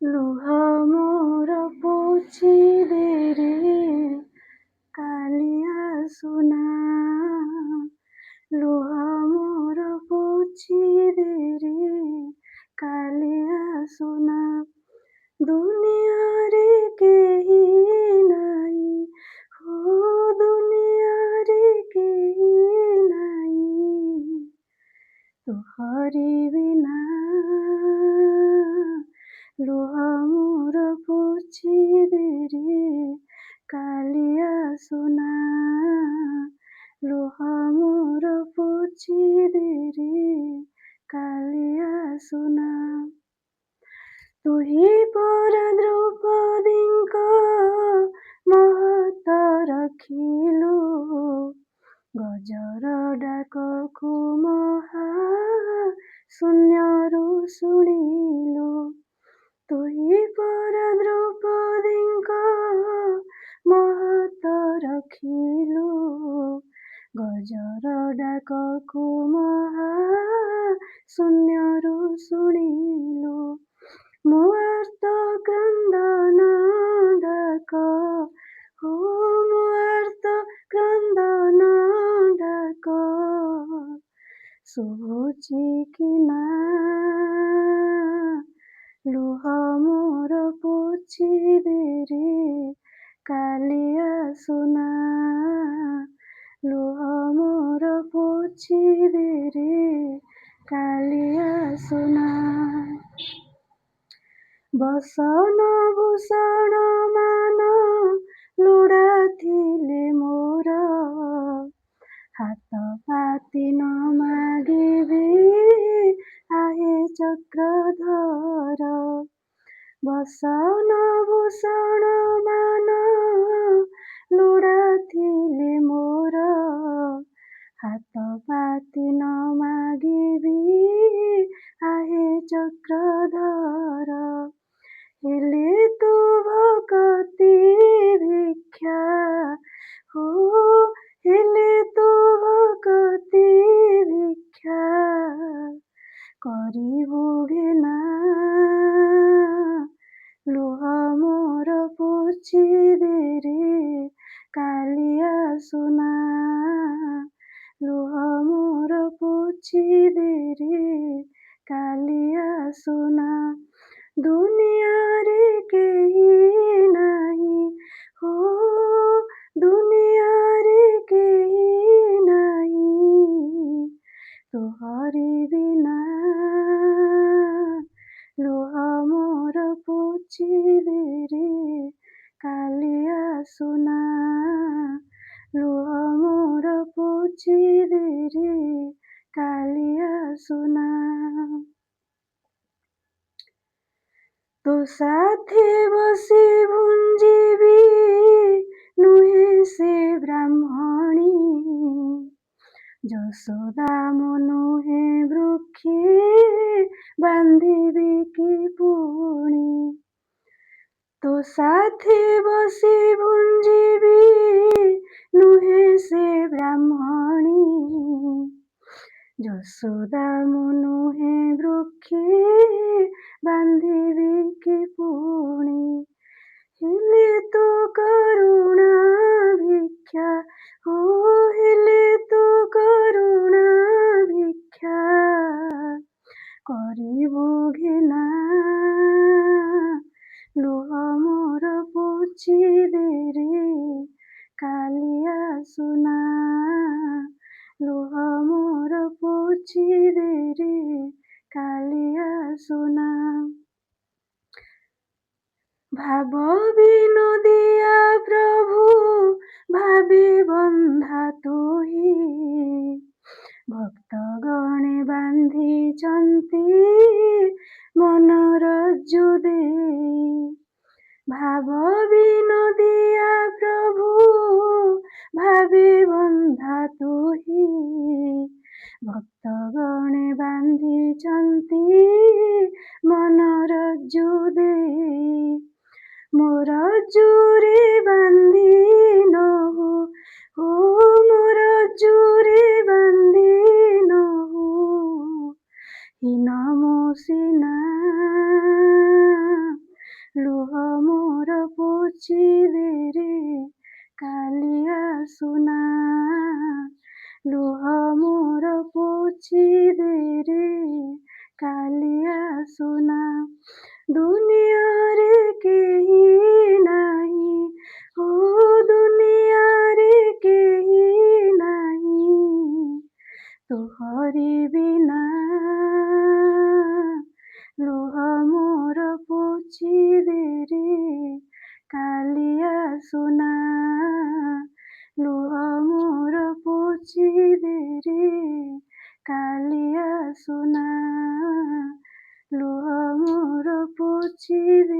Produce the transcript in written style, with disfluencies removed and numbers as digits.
ଲୁହ ମୋର ପୋଛି ଦେରେ କାଳିଆ ସୁନା। ଲୁହ ମୋର ପୋଛି ଦେରେ କାଳିଆ ସୁନା। ଦୁନିଆରେ କେହି ନାହିଁ, ହୋ ଦୁନିଆରେ କେହି ନାହିଁ ତୁହରି ବିନା। ଲୁହ ମୋର ପୋଛି ଦେରେ କାଳିଆ ସୁନା। ଲୁହ ମୋର ପୋଛି ଦେରେ କାଳିଆ ସୁନା। ତୁହି ପରା ଦ୍ରୌପଦୀଙ୍କ ମହତ ରଖିଲୁ, ଗଜର ଡାକକୁ ମହା ଶୂନ୍ୟରୁ ଶୁଣିଲୁ। ତୁହି ପରା ଦ୍ରୌପଦୀଙ୍କ ମହତ ରଖିଲୁ, ଗଜର ଡାକକୁ ମହା ଶୂନ୍ୟରୁ ଶୁଣିଲୁ। ମୋ ଆର୍ତ୍ତ କ୍ରନ୍ଦନ ଡାକ, ହୋ ମୋ ଆର୍ତ୍ତ କ୍ରନ୍ଦନ ଡାକ ଶୁଭୁଛି କି ନା। ଲୁହ ମୋର ପୋଛି ଦେରେ କାଳିଆ ସୁନା। ଲୁହ ମୋର ପୋଛି ଦେରେ କାଳିଆ ସୁନା। ବସନ ଭୂଷଣ ମାନ ଲୋଡ଼ା ଥିଲେ ମୋର, ହାତ ପାତି ନ ମାଗିବି ଆହେ ଚକ୍ରଧର। ବସନ ଭୂଷଣ ମାନ ଲୋଡ଼ା ଥିଲେ ମୋର, ହାତ ପାତି ନ ମାଗିବି ଆହେ ଚକ୍ରଧର। ହେଲେ ତୁ ଭକତି ଭିକ୍ଷା, ହୋ ହେଲେ ତୁ ଭକତି ଭିକ୍ଷା କରିବୁ ଘେନା। ଲୁହ ମୋର ପୋଛି ଦେରେ କାଳିଆ ସୁନା। ଲୁହ ମୋର ପୋଛି ଦେରେ କାଳିଆ ସୁନା। ଦୁନିଆରେ କେହି ନାହିଁ, ହୋ ଦୁନିଆରେ କେହି ନାହିଁ ତୁହରି ବିନା। ଲୁହ ମୋର ପୋଛି ଦେରେ କାଳିଆ ସୁନା। ଲୁହ ମୋର ପୋଛି ଦେରେ କାଳିଆ ସୁନା। ତୋ ସାଥେ ବସି ଭୁଞ୍ଜିବି ନୁହେଁ ସେ ବ୍ରାହ୍ମଣୀ, ଯଶୋଦା ମୁଁ ନୁହେଁ ବୃକ୍ଷେ ବାନ୍ଧିବି କି ପୁଣି। ତୋ ସାଥେ ବସି ଭୁଞ୍ଜିବି ନୁହେଁ ସେ ବ୍ରାହ୍ମଣୀ, ଯଶୋଦା ମୁଁ ନୁହେଁ ବୃକ୍ଷେ ବାନ୍ଧିବି କି ପୁଣି। ହେଲେ ତୁ କରୁଣା ଭିକ୍ଷା, ହୋ ହେଲେ ତୁ କରୁଣା ଭିକ୍ଷା କରିବୁ ଘେନା। ଲୁହ ମୋର ପୋଛି ଦେରେ କାଳିଆ ସୁନା। ଲୁହ ମୋର ପୋଛି ଦେରେ କାଳିଆ ସୁନା। ଭାବ ବିନୋଦିଆ ପ୍ରଭୁ ଭାବି ବନ୍ଧା ତୁହି, ଭକ୍ତଗଣେ ବାନ୍ଧିଛନ୍ତି ମନୋରଜ୍ଜୁ ଦେଇ। ଭାବ ବିନୋଦିଆ ପ୍ରଭୁ ଭାବି ବନ୍ଧା ତୁହି, ଭକ୍ତଗଣେ ବାନ୍ଧିଛନ୍ତି ମନୋରଜ୍ଜୁ ଦେଇ। ମୋର ଜୁରେ ବାନ୍ଧି ନହୁ, ହୋ ମୋର ଜୁରେ ବାନ୍ଧି ନହୁ ହୀନ ମୁଁ ସିନା। ପୋଛିଦେରେ କାଲିଆ ସୁନା ଲୁହ ମୋର ପୋଛିଦେରେ କାଲିଆ ସୁନା ଦୁନିଆରେ କେହି ନାହିଁ ଓ ଦୁନିଆରେ କେହି ନାହିଁ ତୋହରି ବିନା ଲୁହ ମୋର ପୋଛିଦେରେ କାଲିଆ ସୁନା ଲୁହ ମୋର ପୋଛିଦେରେ କାଲିଆ ସୁନା ଲୁହ ମୋର ପୋଛିଦେରେ